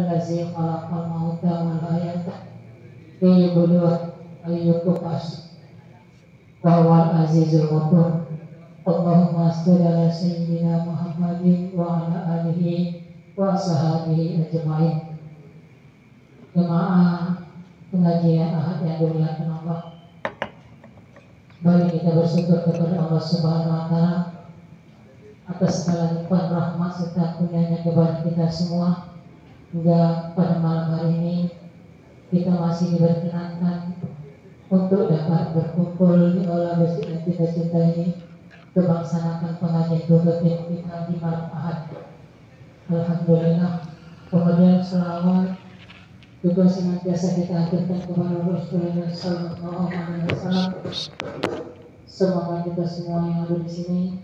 allazi khalaqal mauta wal hayata liyabluwakum ayyukum ahsanu wa huwal azizul ghafur. Allahumma shalli ala sayyidina Muhammadin wa ala alihi wa sahbihi ajma'in. Jemaah pengajian Ahad yang dimuliakan Allah, mari kita bersyukur kepada Allah Subhanahu wa taala atas segala nikmat rahmat serta kurnianya kepada kita semua, hingga pada malam hari ini kita masih diperkenankan untuk dapat berkumpul di aula masjid yang kita cintai ini untuk melaksanakan pengajian rutin kita di malam Ahad. Alhamdulillah. Kemudian selawat juga senantiasa kita aturkan kepada Rasulullah Sallallahu Alaihi Wasallam. Semoga kita semua yang ada di sini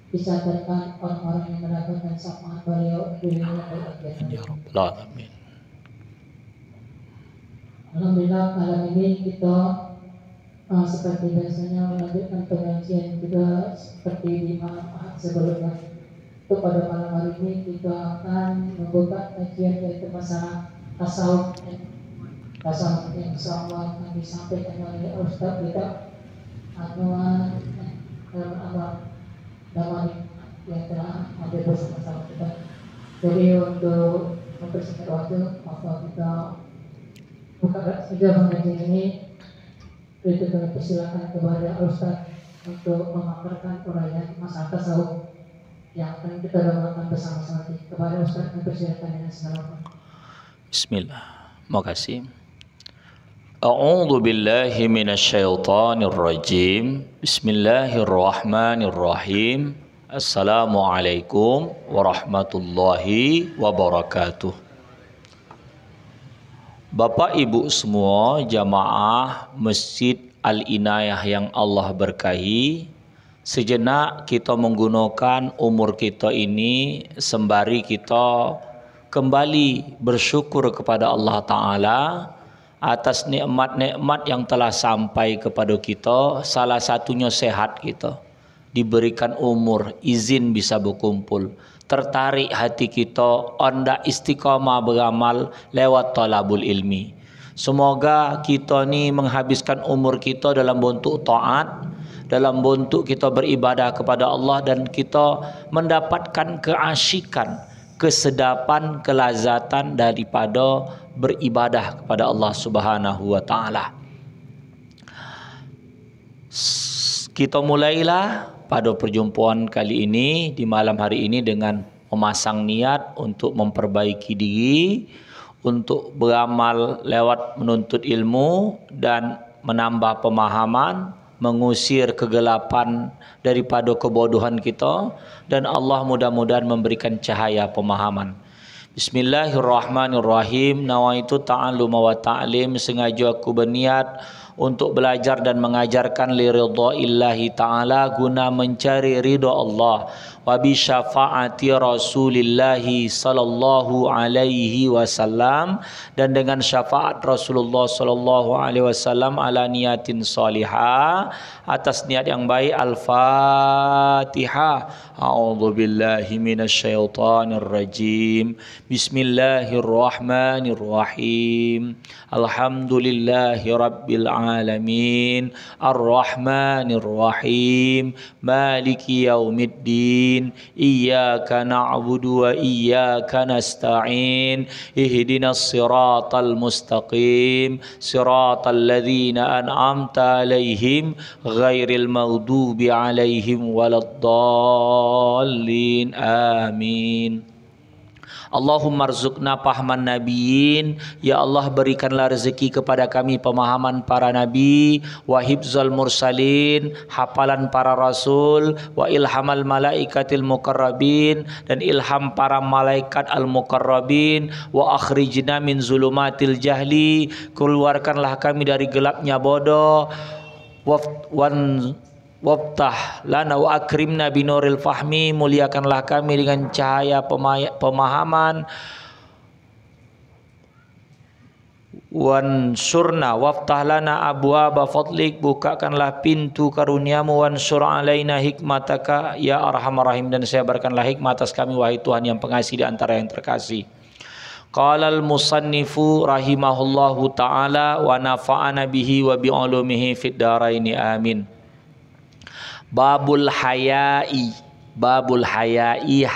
bisa terkait orang-orang yang mendapatkan syafaat beliau di dunia dan akhirat. Ya Rabbal Alamin. Alhamdulillah, malam ini kita seperti biasanya melanjutkan pengajian kita seperti di malam Ahad sebelumnya. Untuk pada malam hari ini kita akan membuka kajian yaitu masalah tasawuf. Tasawuf yang insyaallah akan disampaikan oleh Ustaz kita Anwar Damani yang telah hadir bersama kita. Jadi untuk mempersingkat waktu, maka kita buka saja pengajian ini. Itu kami persilakan kepada Ustaz untuk memaparkan uraian masalah tasawuf yang akan kita lakukan bersama-sama. Kepada Ustaz kami persilakan dengan segala hormat. Bismillah. Makasih. A'udzu billahi minasyaitonir rajim. Bismillahirrahmanirrahim. Assalamualaikum warahmatullahi wabarakatuh. Bapak Ibu semua jamaah Masjid Al-Inayah yang Allah berkahi, sejenak kita menggunakan umur kita ini sembari kita kembali bersyukur kepada Allah Ta'ala atas nikmat-nikmat yang telah sampai kepada kita. Salah satunya sehat kita, diberikan umur, izin bisa berkumpul, tertarik hati kita hendak istiqamah beramal lewat talabul ilmi. Semoga kita ni menghabiskan umur kita dalam bentuk taat, dalam bentuk kita beribadah kepada Allah, dan kita mendapatkan keasyikan, kesedapan, kelazatan daripada beribadah kepada Allah Subhanahu wa taala. Kita mulailah pada perjumpaan kali ini di malam hari ini dengan memasang niat untuk memperbaiki diri, untuk beramal lewat menuntut ilmu dan menambah pemahaman, mengusir kegelapan daripada kebodohan kita, dan Allah mudah-mudahan memberikan cahaya pemahaman. Bismillahirrahmanirrahim. Nawaitu ta'alluma wa ta'lim. Sengaja aku berniat untuk belajar dan mengajarkan li ridha'illahi ta'ala, guna mencari ridha Allah, wa bi syafaati Rasulillahi sallallahu alaihi wasallam, dan dengan syafaat Rasulullah sallallahu alaihi wasallam ala niyatin salihah, atas niat yang baik. Al-Fatihah. A'udzu billahi minasyaitonir rajim. Bismillahirrahmanirrahim. Alhamdulillahi rabbil alamin, ar-rahmanir rahim, maliki yaumiddin, iyyaka na'budu wa iyyaka nasta'in, ihdinas siratal mustaqim, siratal ladzina an'amta 'alaihim ghairil maghdubi 'alaihim waladdallin. Amin. Allahumma rzuqna fahman nabiyyin. Ya Allah, berikanlah rezeki kepada kami pemahaman para nabi, wa hifzal mursalin, hafalan para rasul, wa ilhamal malaikatil muqarrabin, dan ilham para malaikat al muqarrabin, wa akhrijna min zulumatil jahli, keluarkanlah kami dari gelapnya bodoh, waftah lana wa akrimna binuril fahmi, muliakanlah kami dengan cahaya pemahaman, wansurna waftah lana abwaaba fadlik, bukakanlah pintu karuniamu, wansur alaina hikmataka ya arhamar rahim, dan sebarkanlah hikmat atas kami wahai Tuhan yang pengasih di antara yang terkasih. Qala al-musannifu rahimahullahu ta'ala wa nafa'ana bihi wa bi'ulumihi fid dharaini amin. Babul haya'i. Babul haya'i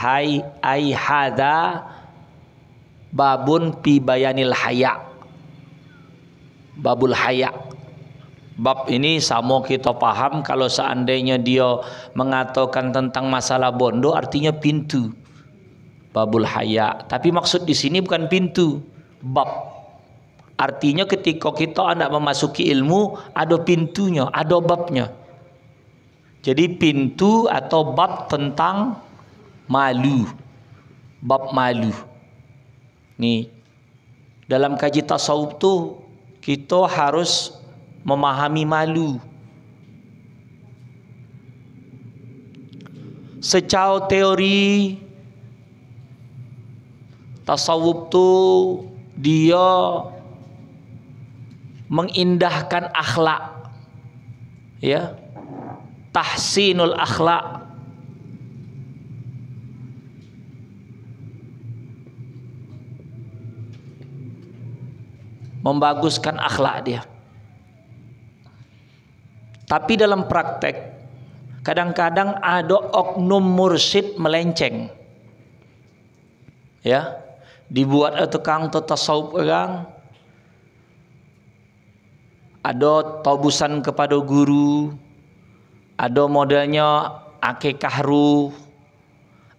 ay hadza babun fi bayanil haya. Babul haya. Bab ini sama kita paham kalau seandainya dia mengatakan tentang masalah bondo artinya pintu. Babul haya. Tapi maksud di sini bukan pintu, bab. Artinya ketika kita hendak memasuki ilmu ada pintunya, ada babnya. Jadi pintu atau bab tentang malu. Bab malu. Nih, dalam kaji tasawuf tuh kita harus memahami malu. Secara teori tasawuf tu dia mengindahkan akhlak, ya, tahsinul akhlak. Membaguskan akhlak dia. Tapi dalam praktek kadang-kadang ada oknum mursyid melenceng, ya, dibuat tukang tasawuf orang, ada taubusan kepada guru, ada modelnya akikah ruh,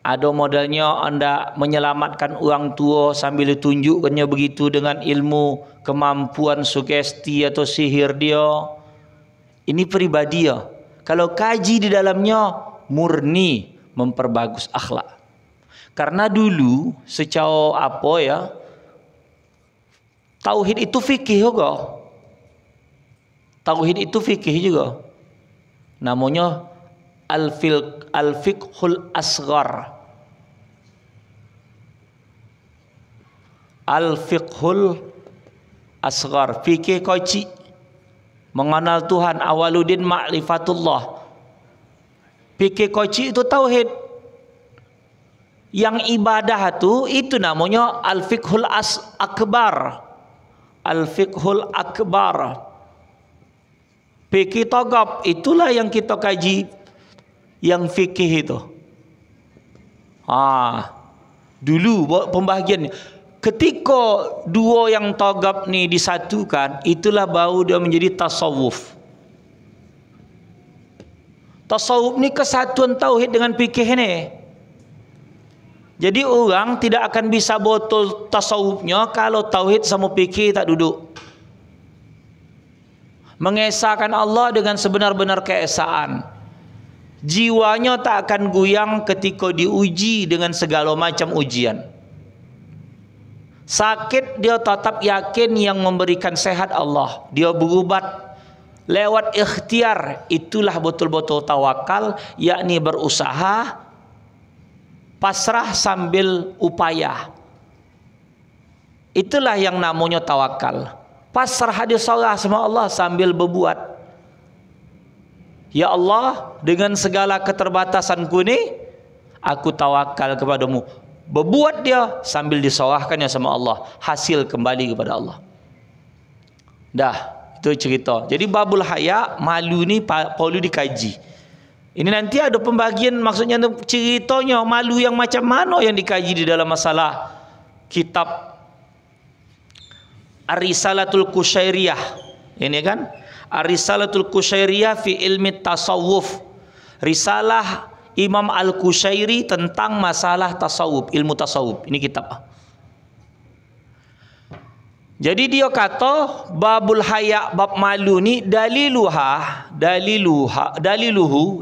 ada modelnya anda menyelamatkan orang tua sambil ditunjukkannya begitu dengan ilmu, kemampuan sugesti atau sihir dia. Ini pribadi ya. Kalau kaji di dalamnya murni memperbagus akhlak. Karena dulu secara apa ya, tauhid itu fikih juga. Tauhid itu fikih juga. Namanya al-fiqhul asghar. Al-fiqhul asghar, fikih kecil. Mengenal Tuhan, awaluddin ma'rifatullah. Fikih kecil itu tauhid. Yang ibadah itu namanya al-fiqhul akbar. Al-fiqhul akbar. Fikih tagab itulah yang kita kaji, yang fikih itu. Dulu pembahagiannya. Ketika dua yang tagab ni disatukan, itulah baru dia menjadi tasawuf. Tasawuf ni kesatuan tauhid dengan fikih ni. Jadi orang tidak akan bisa betul tasawufnya kalau tauhid sama fikih tak duduk. Mengesahkan Allah dengan sebenar-benar keesaan. Jiwanya tak akan goyang ketika diuji dengan segala macam ujian. Sakit dia tetap yakin yang memberikan sehat Allah. Dia berubat lewat ikhtiar. Itulah betul-betul tawakal, yakni berusaha, pasrah sambil upaya. Itulah yang namanya tawakal. Pasrah diserah sama Allah sambil berbuat. Ya Allah, dengan segala keterbatasanku ni, aku tawakal kepadamu. Berbuat dia sambil diserahkannya sama Allah, hasil kembali kepada Allah. Dah, itu cerita. Jadi babul haya, malu ni perlu dikaji. Ini nanti ada pembagian, maksudnya ceritanya malu yang macam mana yang dikaji di dalam masalah kitab Ar-Risalatul Qushairiyah. Ini kan Ar-Risalatul Qushairiyah fi ilmi tasawuf. Risalah Imam Al-Qushairi tentang masalah tasawuf, ilmu tasawuf. Ini kitab. Jadi dia kata babul haya, bab malu ni daliluhu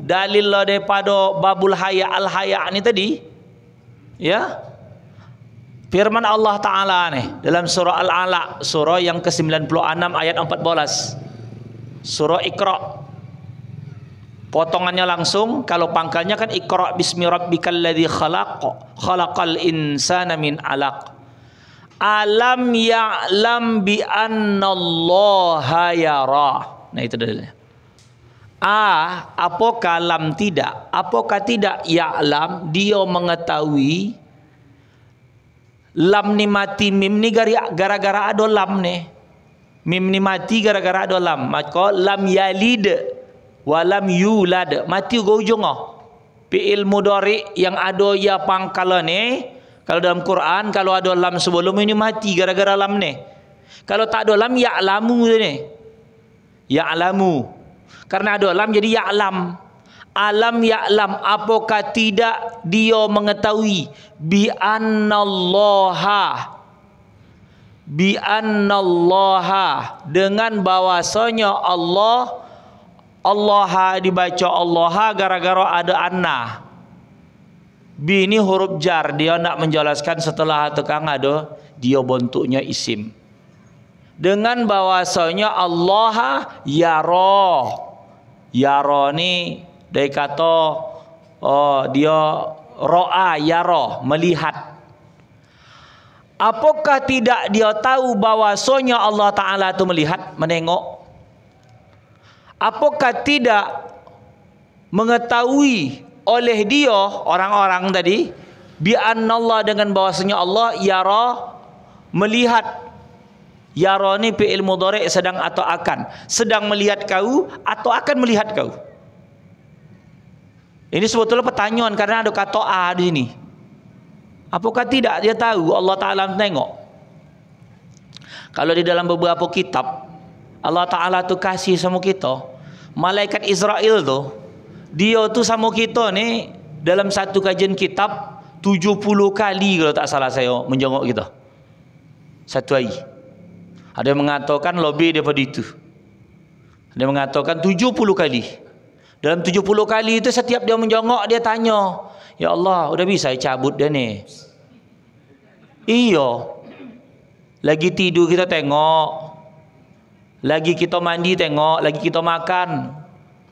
dalil daripada babul haya al-haya ni tadi, ya, firman Allah Ta'ala ni dalam surah Al-Alaq, surah yang ke-96 ayat 14, surah Iqra. Potongannya langsung, kalau pangkalnya kan Iqra bismi rabbikal ladzi khalaqal insana min 'alaq. Alam ya'lam bi annallaha yara. Nah itu dalilnya. Apakah lam tidak? Apakah tidak ya'lam, dia mengetahui Lam ni mati, mim ni gara-gara ada lam ni. Mim ni mati gara-gara ada lam. Maka lam yalid wa lam yulad. Mati ke ujung ah. Fi'il mudhari yang ada ya pangkala ni, kalau dalam Quran kalau ada lam sebelum ini mati gara-gara lam ni. Kalau tak ada lam ya'lamu ni. Ya'lamu. Karena ada lam jadi ya'lam. Alam ya'lam, apakah tidak dia mengetahui bi annallaha dengan bahwasanya Allah dibaca Allah gara-gara ada anna. Bi ini huruf jar, dia nak menjelaskan setelah tekan ada dia bentuknya isim. Dengan bahwasanya Allah yara ni dari kata dia ro'a yara, melihat. Apakah tidak dia tahu bahwasanya Allah Ta'ala itu melihat, menengok? Apakah tidak mengetahui oleh dia orang-orang tadi bi annallah dengan bahwasanya Allah yara, melihat. Yara ni fi'il mudhari' sedang atau akan, sedang melihat kau atau akan melihat kau. Ini sebetulnya pertanyaan karena ada kata a di sini. Apakah tidak dia tahu Allah Ta'ala tengok? Kalau di dalam beberapa kitab Allah Ta'ala tu kasih sama kita, malaikat Israel tu, dia tu sama kita ni dalam satu kajian kitab 70 kali kalau tak salah saya menjenguk kita satu hari. Ada yang mengatakan lebih daripada itu. Ada yang mengatakan 70 kali. Dalam 70 kali itu setiap dia menjongok dia tanya, ya Allah, udah bisa cabut dia ni? Iya. Lagi tidur kita tengok, lagi kita mandi tengok, lagi kita makan.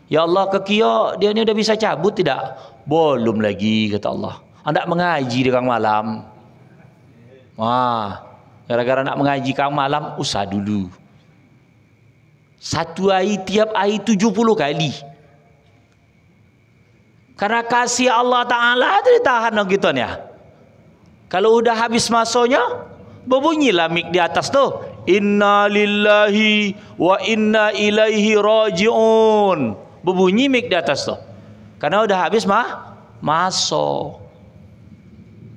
Ya Allah, kekia dia ni udah bisa cabut tidak? Belum lagi, kata Allah. Hendak mengaji di kang malam. Wah, gara-gara nak mengaji kang malam, usah dulu. Satu hari, tiap hari 70 kali. Karena kasih Allah Ta'ala itu ditahan kita ni. Kalau udah habis masanya, berbunyilah mik di atas tu. Inna lillahi wa inna ilaihi raji'un. Berbunyi mik di atas tu. Karena udah habis masa.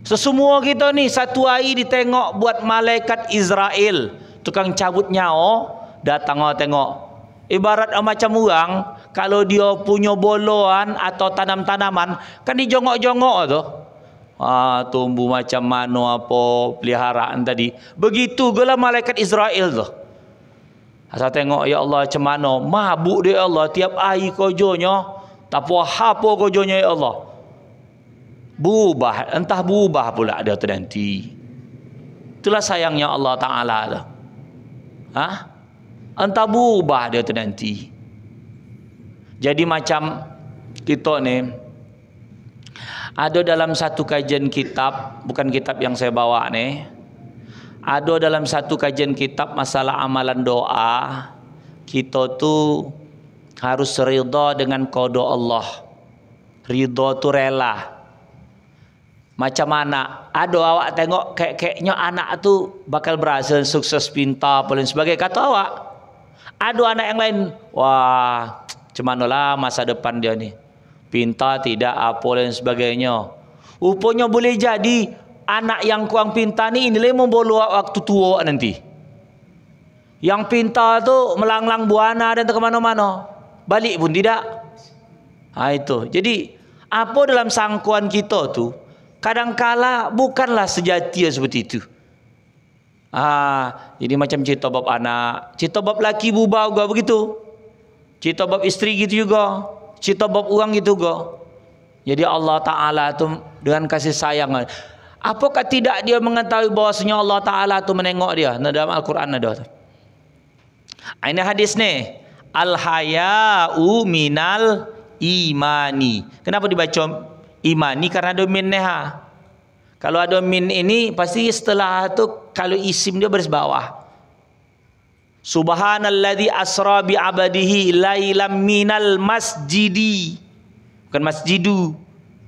Sesemua kita ni satu hari ditengok buat malaikat Israel, tukang cabut nyawa, datang tengok. Ibarat macam orang kalau dia punya boloan atau tanam-tanaman kan dijongok-jongok tu. Tumbuh macam mana apa peliharaan tadi. Begitu gula malaikat Israel tu. Asal tengok ya Allah macam mana mabuk dia Allah tiap hari kerjanya, tak puas apa kerjanya ya Allah. Berubah, entah berubah pula dia tu nanti. Itulah sayangnya Allah Ta'ala tu. Entah berubah dia tu nanti. Jadi macam kita ni ada dalam satu kajian kitab, bukan kitab yang saya bawa ni, ada dalam satu kajian kitab masalah amalan doa, kita tu harus ridha dengan qada Allah. Ridha tu rela. Macam mana? Ada awak tengok kayaknya anak tu bakal berhasil, sukses, pintar, dan sebagainya. Kata awak. Ada anak yang lain, wah, macam manalah masa depan dia ni. Pintar tidak, apa dan sebagainya. Rupanya boleh jadi anak yang kurang pintar ni inilah yang membawa waktu tua nanti. Yang pintar tu melanglang buana dan ke mana-mana. Balik pun tidak. Itu. Jadi, apa dalam sangkuan kita tu, kadangkala bukanlah sejati seperti itu. Jadi macam cerita bab anak, cerita bab laki berubah juga begitu. Cerita bab isteri gitu juga. Cerita bab orang gitu juga. Jadi Allah Ta'ala tu dengan kasih sayang. Apakah tidak dia mengetahui bahwasanya Allah Ta'ala tu menengok dia? Dalam Al-Quran ada. Ini hadis ni. Al-haya'u minal imani. Kenapa dibaca imani? Karena ada min neha. Kalau ada min ini pasti setelah tu kalau isim dia baris bawah. Subhanalladzi asra bi 'abdihi lailam minal masjidi. Bukan masjidu,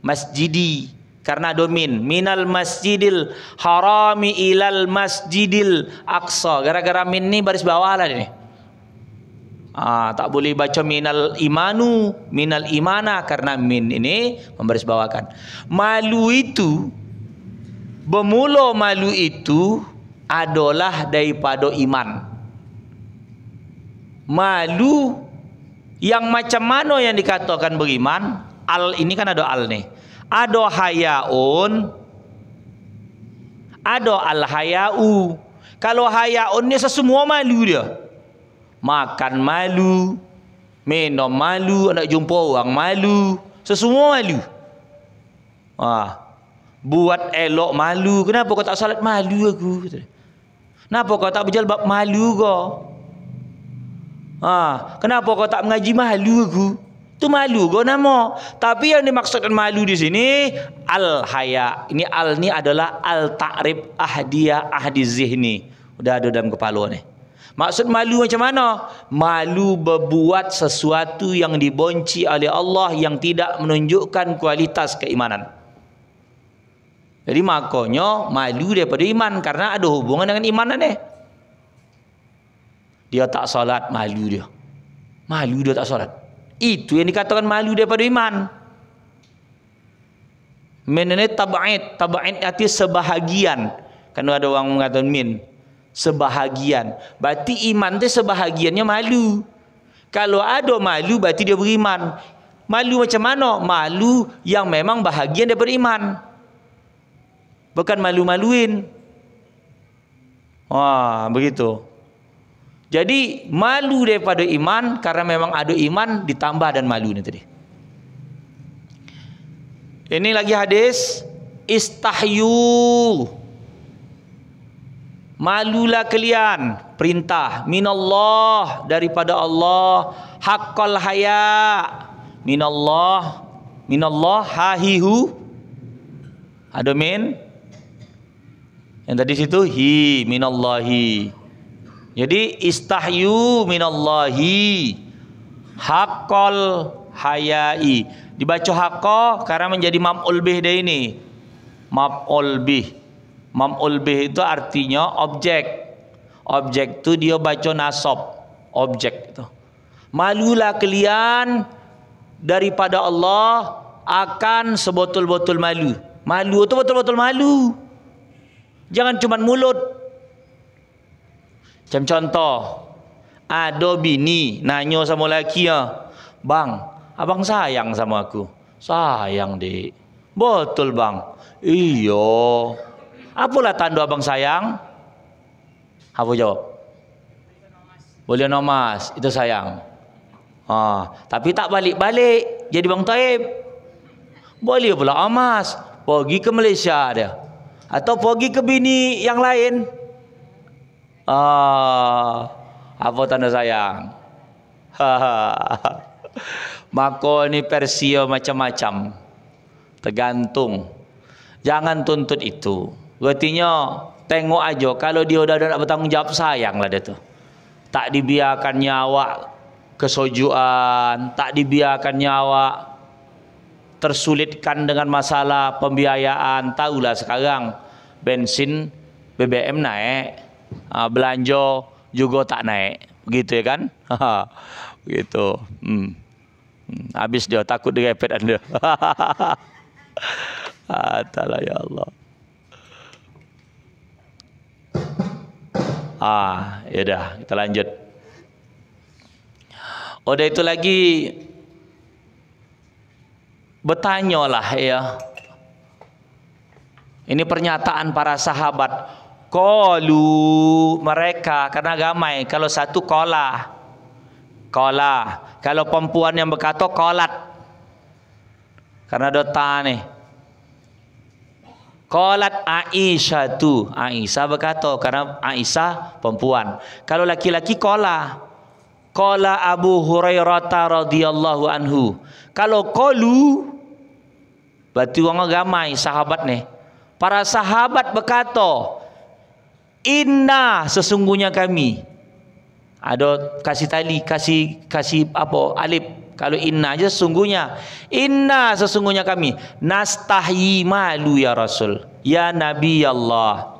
masjidi. karena ada minal masjidil harami ilal masjidil aqsa. Gara-gara min ni baris bawah lah ni. Tak boleh baca minal imanu, minal imana, karena min ini membarisbawahkan. Malu itu, bermula malu itu adalah daripada iman. Malu yang macam mana yang dikatakan beriman? Al ini kan ada al nih. Ada hayaun, ada al-haya'u. Kalau hayaun ni sesemua malu dia. Makan malu, minum malu, nak jumpa orang malu, sesemua malu. Buat elok malu. Kenapa kau tak salat? Malu aku. Kenapa kau tak berjalbab? Malu kau. Kenapa kau tak mengaji? Malu aku. Tu malu kau nama. Tapi yang dimaksudkan malu di sini al-haya. Ini al ni adalah al-ta'rib ahdiyah ahdi zihni. Udah ada dalam kepala ni. Maksud malu macam mana? Malu berbuat sesuatu yang dibenci oleh Allah yang tidak menunjukkan kualitas keimanan. Jadi makanya malu daripada iman karena ada hubungan dengan iman ni. Dia tak solat, malu dia. Malu dia tak solat. Itu yang dikatakan malu daripada iman. Min ini tab'id. Tab'id arti sebahagian. Kan ada orang mengatakan min. Sebahagian. Berarti iman tu sebahagiannya malu. Kalau ada malu berarti dia beriman. Malu macam mana? Malu yang memang bahagian daripada iman. Bukan malu-maluin. Begitu. Jadi malu daripada iman karena memang ada iman ditambah dan malu ni tadi. Ini lagi hadis istahyu. Malulah kalian, perintah minallah, daripada Allah, haqqal haya. Minallah hahihu. Ada min. Yang tadi situ hi minallahi. Jadi istahyu minallahi haqqal hayai. Dibaca haqqa karena menjadi maf'ul bih dia ini. Maf'ul bih. Maf'ul bih itu artinya objek. Objek itu dia baca nasab. Objek itu. Malulah kalian daripada Allah akan sebetul-betul malu. Malu itu betul-betul malu. Jangan cuma mulut. Macam contoh, ada bini nanya sama lelaki, bang, abang sayang sama aku. Sayang dik. Betul bang. Iya. Apalah tanda abang sayang? Apa jawab? Boleh nomas, itu sayang. Tapi tak balik-balik jadi bang Taib. Boleh pula amas, pergi ke Malaysia dia. Atau pergi ke bini yang lain. Apa tanda sayang? Maka ni Persia macam-macam. Tergantung. Jangan tuntut itu. Artinya tengok aja kalau dia dah nak bertanggungjawab, sayanglah dia tu. Tak dibiarkannya awak kesojuan, tak dibiarkannya awak tersulitkan dengan masalah pembiayaan. Tahulah sekarang bensin BBM naik. Belanja juga tak naik, begitu ya kan? Begitu. Habis dia takut direpet anda. Taklah ya Allah. Ya dah, kita lanjut. Udah itu lagi bertanyalah ya. Ini pernyataan para sahabat. Qalu, mereka, karena gamai. Kalau satu qala. Kalau perempuan yang berkata qalat. Karena ada ta ni. Qalat Aisyah tu. Aisyah berkata karena Aisyah perempuan. Kalau laki-laki qala. Qala Abu Hurairah radhiyallahu anhu. Kalau qalu berarti orang ramai sahabat ni. Para sahabat berkata, inna, sesungguhnya kami. Ada kasih tali, kasih apa, alif, Kalau inna aja sesungguhnya. Inna sesungguhnya kami nastahyi malu ya Rasul. Ya Nabi Allah.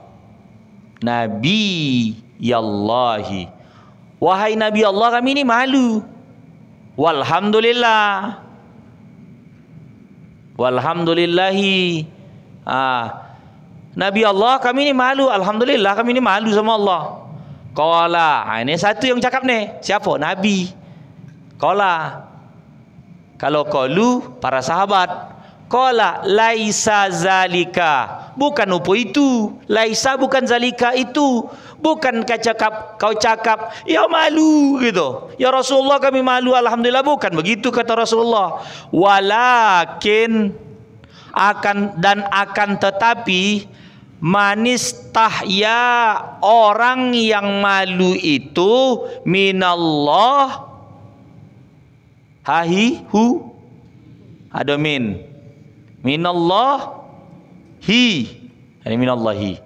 Nabi Yallahi. Wahai Nabi Allah, kami ini malu. Walhamdulillah. Walhamdulillahi. Nabi Allah, kami ini malu. Alhamdulillah, kami ini malu sama Allah. Qala, ini satu yang cakap nih. Siapa? Nabi. Qala. Kalau qalu, para sahabat. Qala, laisa zalika. Bukan apa itu. Laisa bukan zalika itu. Bukan kau cakap, ya malu gitu. Ya Rasulullah, kami malu. Alhamdulillah, bukan begitu kata Rasulullah. Walakin akan tetapi manistahya, orang yang malu itu minallah hu ada minallah ini minallahi.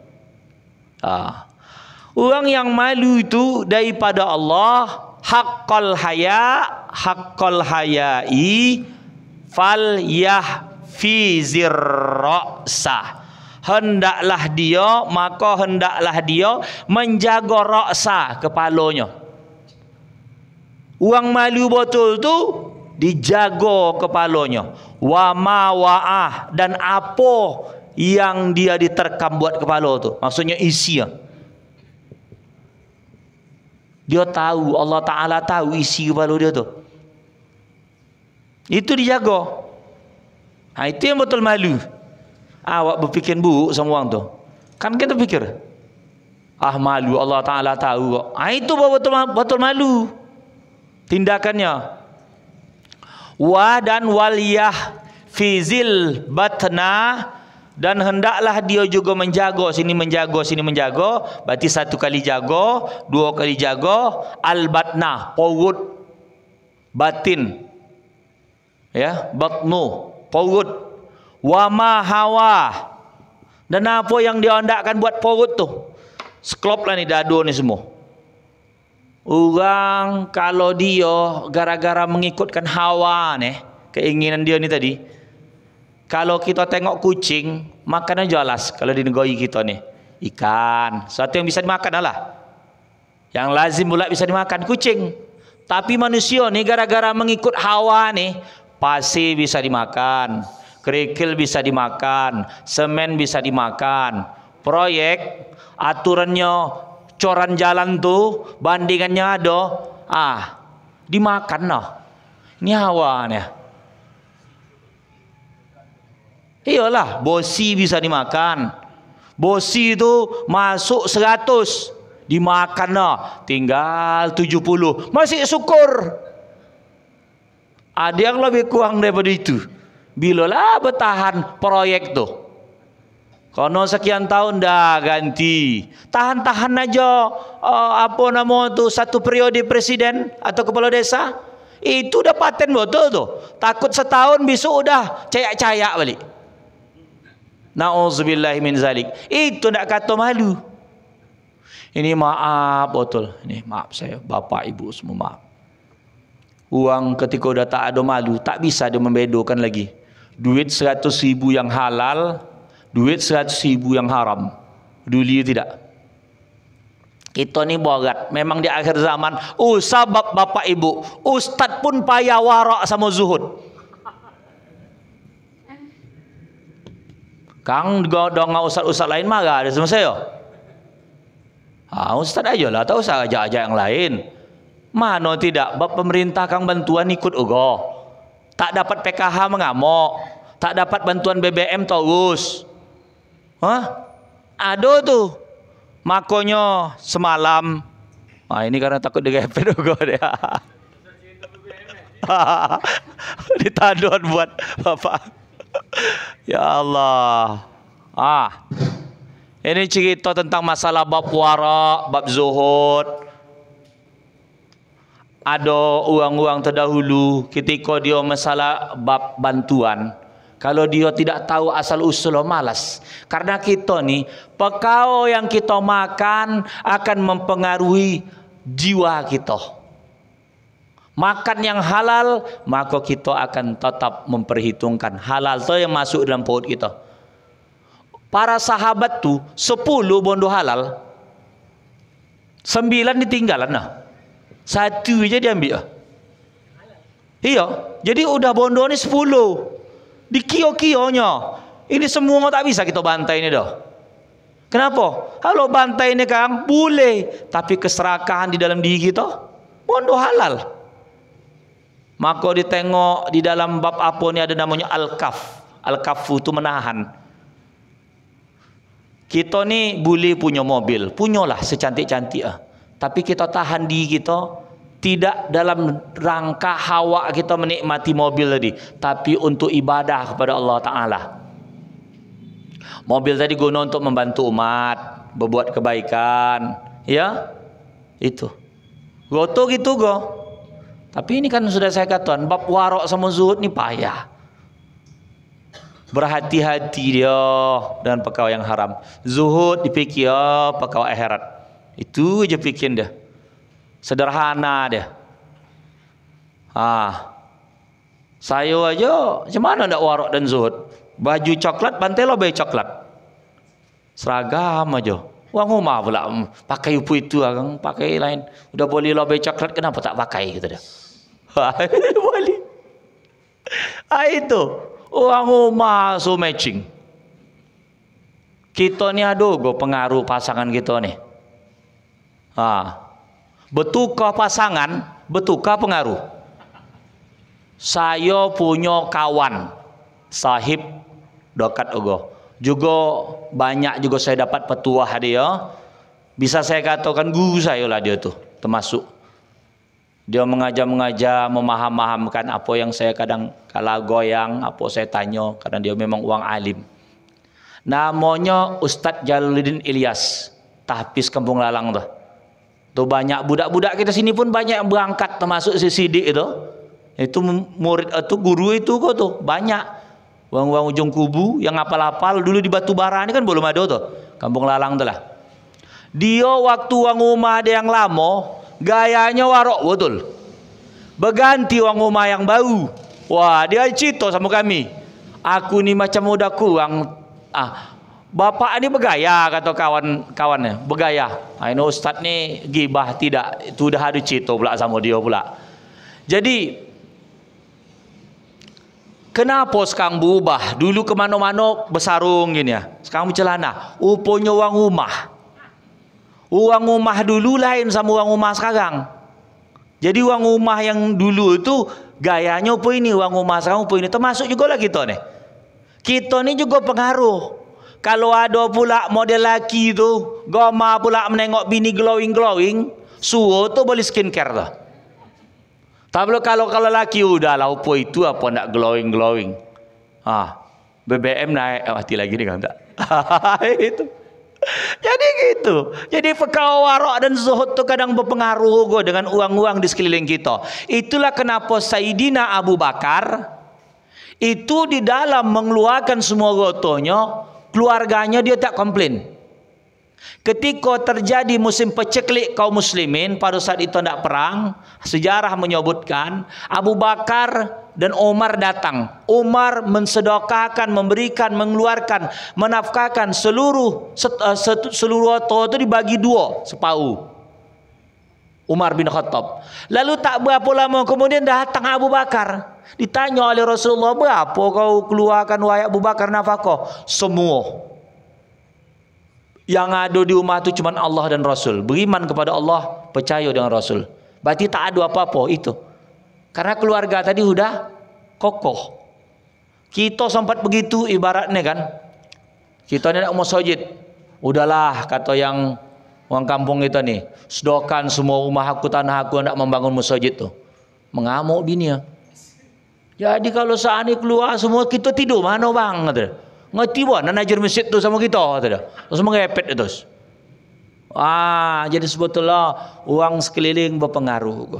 Orang yang malu itu daripada Allah, haqqal hayai fal yahfizir ra'sah. Hendaklah dia menjaga ra'sah, kepalanya. Orang malu betul tu dijaga kepalanya. Wa ma wa'ah, dan apa yang dia diterkam buat kepala tu, maksudnya isi. Dia tahu, Allah Ta'ala tahu isi kepala dia tu. Itu dijaga. Itu yang betul malu. Awak berfikir buruk sama orang tu, kan kita fikir malu, Allah Ta'ala tahu kok. Itu betul malu tindakannya. Dan waliyah fizil batna, dan hendaklah dia juga menjaga, sini menjaga, berarti satu kali jaga, dua kali jaga, al-batna, perut, batin, ya, batnu, perut, wama hawa, dan apa yang dia hendakkan buat perut tu, seklop lah ni dado ni semua. Orang kalau dia gara-gara mengikutkan hawa ni, keinginan dia ni tadi, kalau kita tengok kucing, makannya jelas. Kalau di negeri kita ni, ikan, sesuatu yang bisa dimakan lah. Yang lazim pula bisa dimakan, kucing. Tapi manusia ni gara-gara mengikut hawa ni, pasir bisa dimakan, kerikil bisa dimakan, semen bisa dimakan. Proyek, aturannya, coran jalan tu, bandingannya ada, dimakan lah. Ini hawa ni. Iyalah, bosi bisa dimakan. Bosi itu masuk 100, dimakan lah, tinggal 70. Masih syukur. Ada yang lebih kurang daripada itu. Bilalah bertahan proyek tu. Kono sekian tahun dah ganti. Tahan-tahan aja satu periode presiden atau kepala desa. Itu dah paten betul tu. Takut setahun besok udah cayak-cayak balik. Na'udzubillahi min zalik. Itu nak kata malu. Ini maaf betul. Ini maaf saya, bapak ibu semua maaf. Uang ketika dah tak ada malu, tak bisa dia membedakan lagi. Duit 100.000 yang halal, duit 100.000 yang haram. Duli tidak. Kita ni borat. Memang di akhir zaman, sabab bapak ibu, ustaz pun payah warak sama zuhud. Kang dengan ustaz-ustaz lain marah ada sama saya. Ustaz aja lah, tak usah ajak-ajak yang lain. Mana tidak, pemerintah kang bantuan ikut ugo. Tak dapat PKH mengamuk, tak dapat bantuan BBM terus. Ada tu. Makanya semalam, ini karena takut digepet ugo dia. Ditandon buat bapak. Ya Allah. Ini cerita tentang masalah bab wara, bab zuhud. Ada orang-orang terdahulu ketika dia masalah bab bantuan, kalau dia tidak tahu asal usul, malas. Karena kita ni, perkara yang kita makan akan mempengaruhi jiwa kita. makan yang halal, maka kita akan tetap memperhitungkan halal tu yang masuk dalam perut kita. Para sahabat tu 10 bondo halal, 9 ditinggalan lah, 1 je diambil. Iya, jadi udah bondo ni 10 di kio-kionya. Ini semua tak bisa kita bantai ni dah. Kenapa? Kalau bantai ni Kang boleh, tapi keserakahan di dalam diri kita bondo halal. Maka ditengok di dalam bab apa ni ada namanya al-kaf. Al-kafu tu menahan. Kita ni boleh punya mobil, punyalah secantik-cantik ah. Tapi kita tahan diri kita tidak dalam rangka hawa kita menikmati mobil tadi, tapi untuk ibadah kepada Allah Taala. Mobil tadi guna untuk membantu umat, berbuat kebaikan, ya. Itu. Goto gitu go. Tapi ini kan sudah saya katakan, bab warok sama zuhud ni payah. Berhati-hati dia dengan perkara yang haram. Zuhud dipikir perkara akhirat. Itu je fikir dia. Sederhana dia. Saya aja macam mana nak warok dan zuhud? Baju coklat, bantai lobai coklat. Seragam aja. Wang rumah pula pakai itu orang pakai lain. Udah boleh lobai coklat, kenapa tak pakai gitu dah. Boleh. Itu orang rumah so matching. Kita ni ada go pengaruh pasangan kita ni. Bertukar pasangan, bertukar pengaruh. Saya punya kawan, sahib dekat juga banyak juga saya dapat petuah dia. Bisa saya katakan guru saya lah dia tu, termasuk. Dia mengajar-mengajar, memaham-mahamkan apa yang saya kadang kala goyang, apa saya tanya, kadang dia memang orang alim. Namanya Ustaz Jalaluddin Ilyas, tahfiz Kampung Lalang tu. Tu banyak budak-budak kita sini pun banyak yang berangkat termasuk si Sidik itu. Itu murid itu guru itu kok tu banyak. Wang-wang ujung kubu yang hafal-hafal dulu di Batu Bara ni kan belum ada tu. Kampung Lalang tu lah. Dia waktu wang rumah dia yang lama, gayanya warok betul. Berganti wang rumah yang baru. Wah, dia cerita sama kami. Aku ni macam udah kurang. Bapak ni bergaya, kata kawan-kawannya. Bergaya. Ini ustaz ni gibah tidak. Itu dah ada cerita pula sama dia pula. Jadi, kenapa sekarang berubah? Dulu ke mana-mana bersarung gini ya. Sekarang bercelana. Rupanya wang rumah. Orang rumah dulu lain sama orang rumah sekarang. Jadi orang rumah yang dulu itu gayanya apa ini, orang rumah sekarang apa ini. Termasuk juga lah kita ni. Kita ni juga pengaruh. Kalau ada pula model laki tu, goma pula menengok bini glowing-glowing, suruh tu boleh skincare tu. Tapi kalau laki udahlah apa itu apa nak glowing-glowing. BBM naik mati lagi ni kan tak. Itu. Jadi gitu. Jadi perkara warok dan zuhud tu kadang berpengaruh dengan uang-uang di sekeliling kita. Itulah kenapa Sayyidina Abu Bakar itu di dalam mengeluarkan semua gotonya, keluarganya dia tak komplain. Ketika terjadi musim peceklik kaum muslimin pada saat itu tidak perang, sejarah menyebutkan Abu Bakar dan Umar datang. Umar mensedekahkan, memberikan, mengeluarkan, menafkahkan seluruh harta itu dibagi dua, separuh. Umar bin Khattab. Lalu tak berapa lama kemudian datang Abu Bakar. Ditanya oleh Rasulullah, berapa kau keluarkan wahai Abu Bakar nafkah? Semua. Yang ada di rumah itu cuma Allah dan Rasul. Beriman kepada Allah, percaya dengan Rasul. Berarti tak ada apa-apa itu. Karena keluarga tadi sudah kokoh. Kita sempat begitu ibaratnya kan. Kita ni nak masjid. Udahlah kata yang orang kampung kita ni. Sedokan semua rumah aku, tanah aku nak membangun masjid tu. Mengamuk bini ya. Jadi kalau saat ni keluar semua kita tidur mana bang? Kata dia. Ngerti buat nak ajar masjid tu sama kita kata dia. Terus mengepet terus. Jadi sebetulnya orang sekeliling berpengaruh.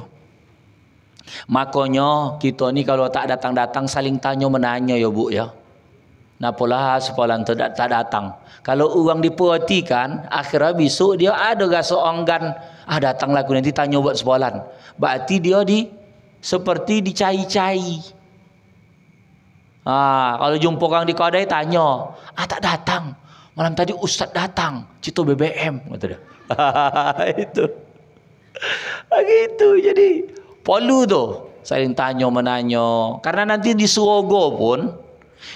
Makanya kita ni kalau tak datang-datang saling tanya menanya ya bu ya. Napalah sepalan tu tak datang. Kalau orang diperhatikan, akhirnya besok dia ada rasa enggan. Datanglah aku nanti tanya buat sepalan. Berarti dia seperti dicai-cai. Kalau jumpa orang di kedai tanya, tak datang. Malam tadi Ustaz datang, Cito BBM, kata dia. Itu. Gitu. Jadi perlu tu saling tanya menanya. Karena nanti di surga pun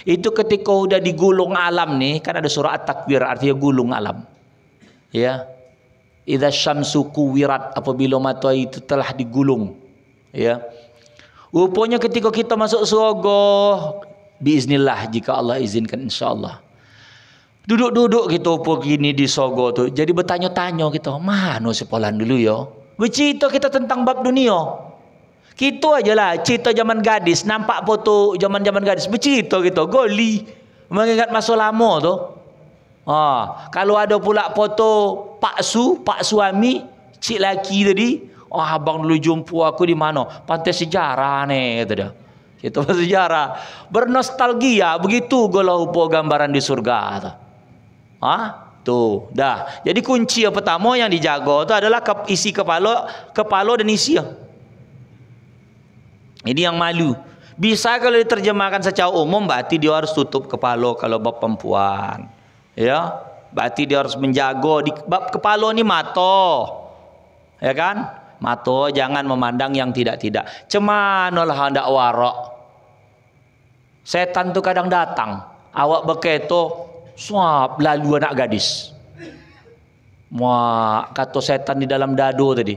itu ketika udah digulung alam nih, kan ada surah At-Takwir, artinya gulung alam. Ya. Idza syamsu kuwirat, apabila matahari itu telah digulung. Ya. Rupanya ketika kita masuk surga, biiznillah, jika Allah izinkan, insyaallah. Duduk-duduk kita begini di surga tu, jadi bertanya-tanya kita, mana si Polan dulu ya? Bercerita kita tentang bab dunia. Kita aja lah cerita zaman gadis, nampak foto zaman-zaman gadis, bercerita kita goli, mengingat masa lama tu. Kalau ada pula foto pak suami, cik laki tadi, abang dulu jumpa aku di mana? Pantai sejarah ni, kata dia. Kita bersejarah, bernostalgia, begitu golah upo gambaran di surga tu. Tuh, dah. Jadi kunci yang pertama yang dijaga tu adalah isi kepala dan isi. Ini yang malu. Bisa kalau diterjemahkan secara umum, berarti dia harus tutup kepala kalau bab perempuan. Ya, berarti dia harus menjaga di bab kepala ni mata. Ya kan? Mata jangan memandang yang tidak-tidak. Cemanalah hendak warak. Setan tu kadang datang, awak berketo, suap lalu anak gadis. Kata setan di dalam dado tadi.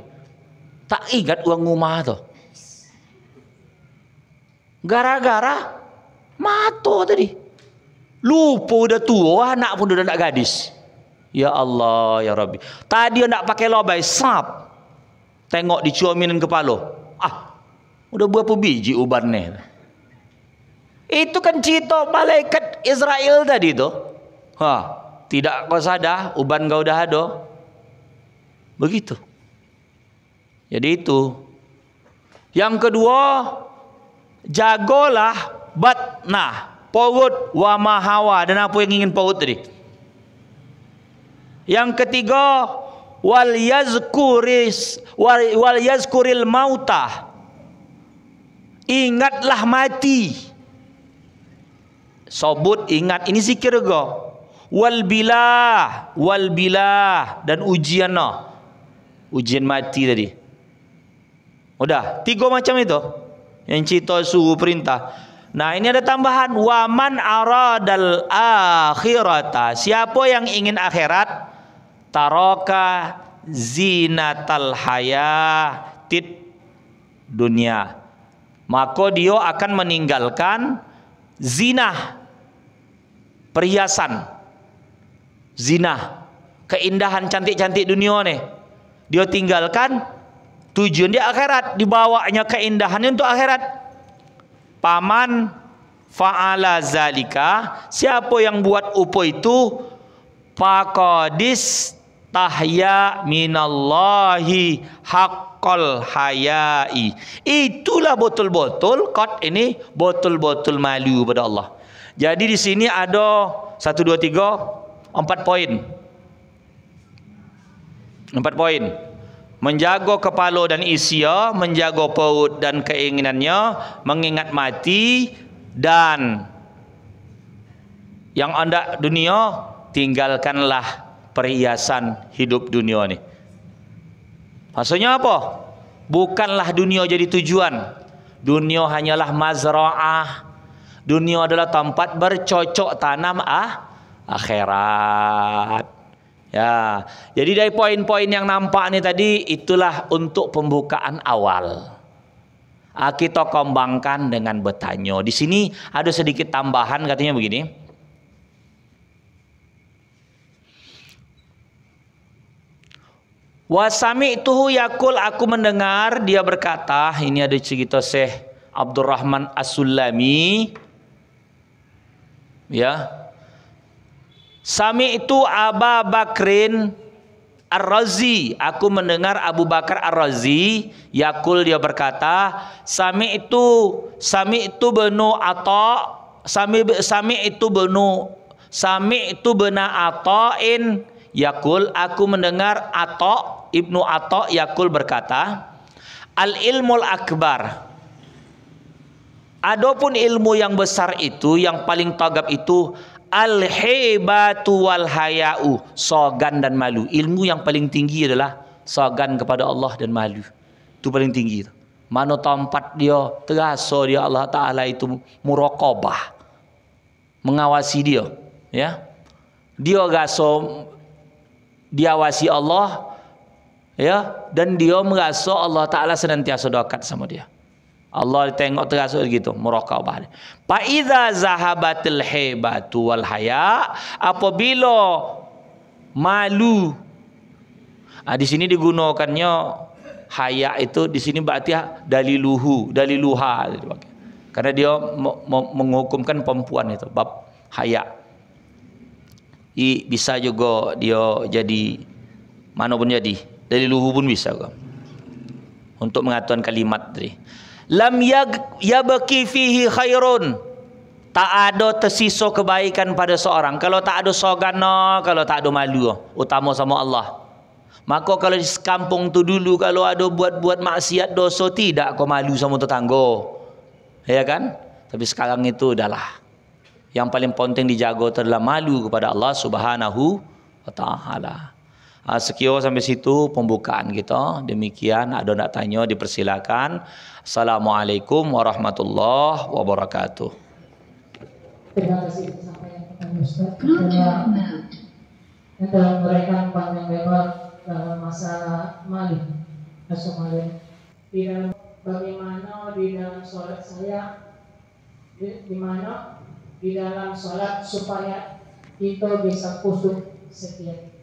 Tak ingat uang rumah tu. Gara-gara mata tadi. Lupa udah tua, anak pun udah anak gadis. Ya Allah, ya Rabbi. Tadi nak pakai lobai, sap. Tengok dicuamin kepala. Udah berapa biji uban ni? Itu kan cerita malaikat Israel tadi tu. Tidak kau sadar, uban kau dah ada. Begitu. Jadi itu. Yang kedua, jagalah batnah, perut, wa mahawa, dan apa yang ingin perut tadi. Yang ketiga, wal yazkuril mauta, ingatlah mati. Sobut, ingat, ini zikir juga. Wal bilah, dan ujian mati tadi. Udah, 3 macam itu yang cerita suruh perintah. Nah, ini ada tambahan, waman aradal akhirata, siapa yang ingin akhirat, taraka zinatal hayatid dunia, maka dia akan meninggalkan zinah, perhiasan, zinah, keindahan cantik-cantik dunia ni. Dia tinggalkan, tujuan dia akhirat, dibawanya keindahannya untuk akhirat. Paman fa'ala zalika, siapa yang buat upo itu, faqadis tahya minallahi haqqal hayai, itulah betul-betul ini betul-betul malu pada Allah. Jadi di sini ada 1, 2, 3, 4 poin. 4 poin. Menjaga kepala dan isia, menjaga perut dan keinginannya, mengingat mati, dan yang anda dunia, tinggalkanlah perhiasan hidup dunia ni. Maksudnya apa? Bukanlah dunia jadi tujuan. Dunia hanyalah mazra'ah. Dunia adalah tempat bercocok tanam akhirat. Ya, jadi dari poin-poin yang nampak ni tadi, itulah untuk pembukaan awal. Kita kembangkan dengan bertanya. Di sini ada sedikit tambahan, katanya begini. Wa sami'tuhu yaqul, aku mendengar dia berkata, ini ada cerita Syekh Abdurrahman As-Sulami. Ya. Sami'tu Aba Bakrin Ar-Razi, aku mendengar Abu Bakar Ar-Razi yaqul, dia berkata, sami'tu benu Atha, sami'tu bena Atha'in yaqul, aku mendengar Ibnu Atha yaqul berkata, al ilmul akbar, Adapun ilmu yang besar itu, yang paling tagap itu al-hibatu wal haya'u, sogan dan malu. Ilmu yang paling tinggi adalah sogan kepada Allah dan malu. Itu paling tinggi. Mana tempat dia terasa dia Allah Ta'ala itu muraqabah, mengawasi dia, ya. Dia rasa diawasi Allah, ya, dan dia merasa Allah Ta'ala senantiasa dekat sama dia. Allah tengok terasa gitu, muraqabah. Fa iza zahabatil hibatu wal haya, apabila malu. Di sini digunakannya haya itu di sini berarti daliluha. Karena dia menghukumkan perempuan itu bab haya. Bisa juga dia jadi mana pun jadi, daliluhu pun bisa juga. Untuk mengatakan kalimat tadi. Lam yabqi fihi khairun, tak ada tersisa kebaikan pada seorang kalau tak ada sogana, kalau tak ada malu, utama sama Allah. Maka kalau di kampung tu dulu kalau ada buat maksiat dosa, tidak kau malu sama tetangga, ya kan? Tapi sekarang itu adalah yang paling penting dijaga adalah malu kepada Allah Subhanahu wa Ta'ala. Sekian sampai situ pembukaan kita. Demikian, ada nak tanya dipersilakan. Assalamualaikum warahmatullahi wabarakatuh. Terima kasih disampaikan kepada Ustaz. Yang telah memberikan panjang lebar dalam masalah malu. Di dalam bagaimana di dalam sholat saya, di mana di dalam sholat supaya kita bisa khusyuk sekian.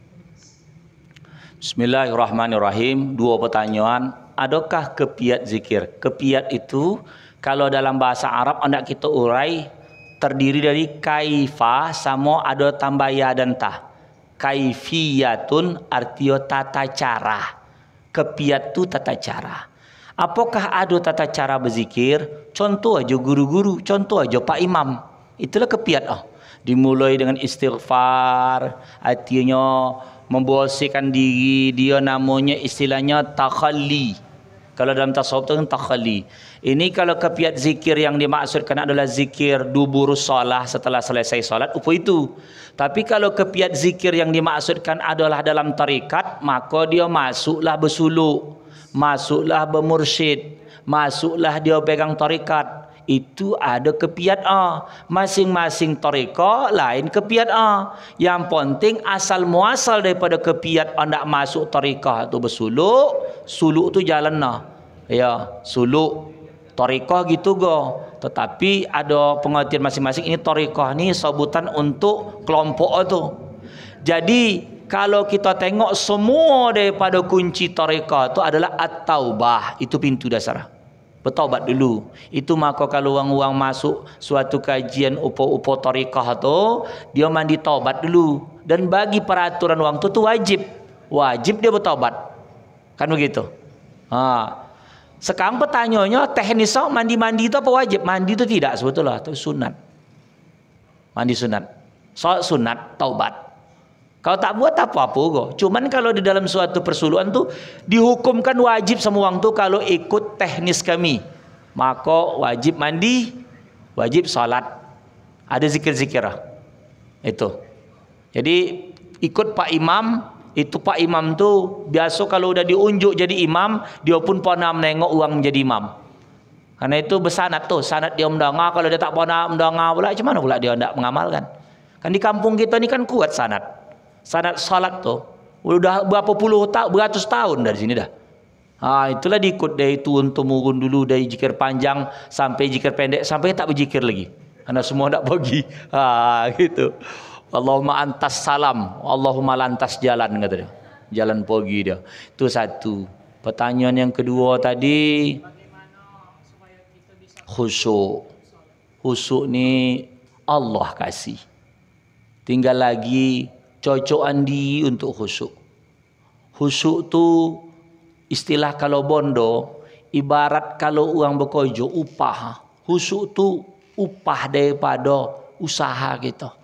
Bismillahirrahmanirrahim. Dua pertanyaan. Adakah kepiat zikir? Kepiat itu kalau dalam bahasa Arab hendak kita urai terdiri dari kaifa sama ada tambah ya dan ta. Kaifiyatun artinya tata cara. Kepiat itu tata cara. Apakah ada tata cara berzikir? Contoh aja guru-guru, contoh aja Pak Imam. Itulah kepiat. Dimulai dengan istighfar, artinya membersihkan diri, dia namanya istilahnya takhalli. Kalau dalam tasawuf itu kan takhalli. Ini kalau kepiat zikir yang dimaksudkan adalah zikir duburus salah, setelah selesai salat, apa itu? Tapi kalau kepiat zikir yang dimaksudkan adalah dalam tarikat, maka dia masuklah bersuluk, masuklah bermursyid, masuklah dia pegang tarikat. Itu ada kepiat masing-masing tariqah lain kepiat yang penting asal muasal daripada kepiat hendak masuk tariqah tu suluk tu jalan ya, suluk tariqah gitu go. Tetapi ada pengertian masing-masing. Ini tariqah ni sebutan untuk kelompok tu. Jadi kalau kita tengok semua daripada kunci tariqah tu adalah at-taubah, itu pintu dasar. Bertaubat dulu. Itu maka kalau orang-orang masuk suatu kajian upo-upo tariqah tu, dia mandi taubat dulu. Dan bagi peraturan orang tu wajib. Wajib dia bertaubat. Kan begitu. Sekarang pertanyaannya teknisnya mandi-mandi itu apa wajib? Mandi itu tidak sebetulnya, itu sunat. Mandi sunat. Soal sunat taubat. Kalau tak buat apa-apa kok. Cuman kalau di dalam suatu persuluhan tu dihukumkan wajib semua orang tu kalau ikut teknis kami. Maka wajib mandi, wajib salat. Ada zikir-zikir itu. Jadi ikut Pak Imam, itu Pak Imam tu biasa kalau udah diunjuk jadi imam, dia pun pernah menengok orang menjadi imam. Karena itu bersanad tu, sanad dia mendengar, kalau dia tak pernah mendengar pula macam mana pula dia hendak mengamalkan. Kan di kampung kita ni kan kuat sanad. Sanad salat tu udah berapa puluh tahun, beratus tahun dari sini dah. Itulah diikut dari turun temurun dulu, dari zikir panjang sampai zikir pendek, sampai tak berzikir lagi. Karena semua nak pergi. Gitu. Allahumma antas salam, Allahumma lantas jalan kata dia. Jalan pergi dia. Itu satu. Pertanyaan yang kedua tadi, khusyuk. Khusyuk ni Allah kasih. Tinggal lagi cocokan diri untuk khusyuk. Khusyuk tu istilah kalau bondo, ibarat kalau orang bekerja upah. Khusyuk tu upah daripada usaha kita.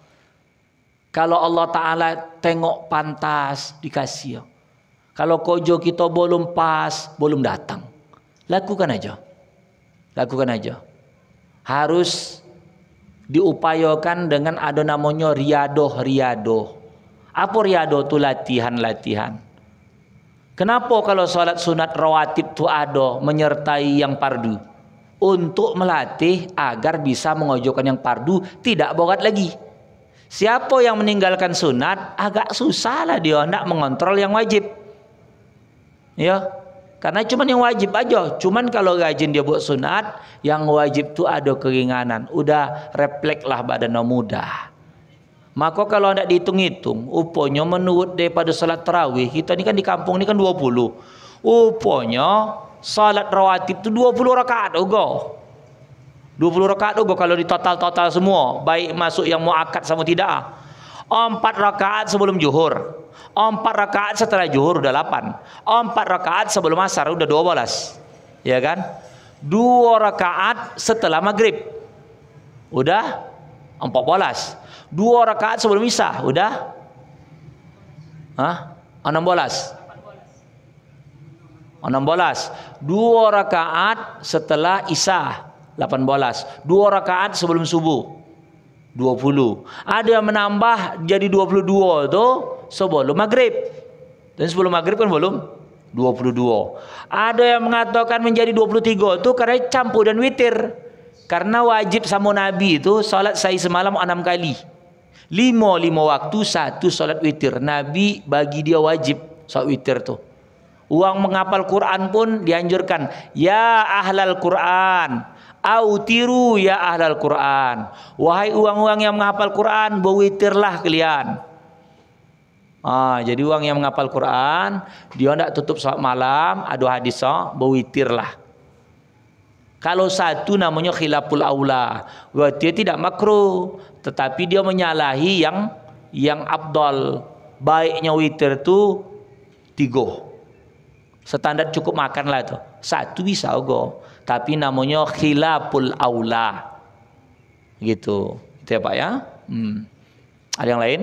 Kalau Allah Ta'ala tengok pantas dikasih. Kalau kerja kita belum pas, belum datang. Lakukan aja. Lakukan aja. harus diupayakan dengan ada namanya riadoh. Apa riadoh itu? Latihan. Kenapa kalau sholat sunat rawatib itu ada menyertai yang fardu? Untuk melatih agar bisa mengajukan yang fardu tidak bogat lagi. Siapa yang meninggalkan sunat agak susah lah dia nak mengontrol yang wajib. Ya, karena cuman yang wajib aja. Cuman kalau rajin dia buat sunat, yang wajib tu ada keringanan. Udah refleks lah badannya mudah. Maka kalau tidak dihitung-hitung, upanya menurut daripada salat tarawih, kita ni kan di kampung ni kan 20. Upanya salat rawatib tu 20 rakaat juga. 20 rakaat juga kalau di total semua, baik masuk yang muakkad sama tidak. 4 rakaat sebelum zuhur. 4 rakaat setelah zuhur udah 8. 4 rakaat sebelum asar udah 12. Ya kan? 2 rakaat setelah maghrib udah 14. 2 rakaat sebelum isya udah 16. 2 rakaat setelah isya 18. 2 rakaat sebelum subuh 20. Ada yang menambah jadi 22 tu sebelum maghrib. Dan sebelum maghrib kan belum 22. Ada yang mengatakan menjadi 23 tu karena campur dan witir. Karena wajib sama Nabi itu salat saya semalam 6 kali. 5 waktu, 1 salat witir. Nabi bagi dia wajib salat witir tu. Orang menghafal Quran pun dianjurkan, ya ahlal Quran, autiru ya ahlal Quran. Wahai orang-orang yang menghafal Quran, berwitirlah kalian. Jadi orang yang menghafal Quran, dia tidak tutup salat malam, ada hadis berwitirlah. Kalau satu namanya khilaful aula, dia tidak makruh, tetapi dia menyalahi yang afdal. Baiknya witir itu 3. Standar cukup makanlah itu. 1 bisa juga, tapi namanya khilaful aula. Gitu. Itu ya Pak ya. Ada yang lain?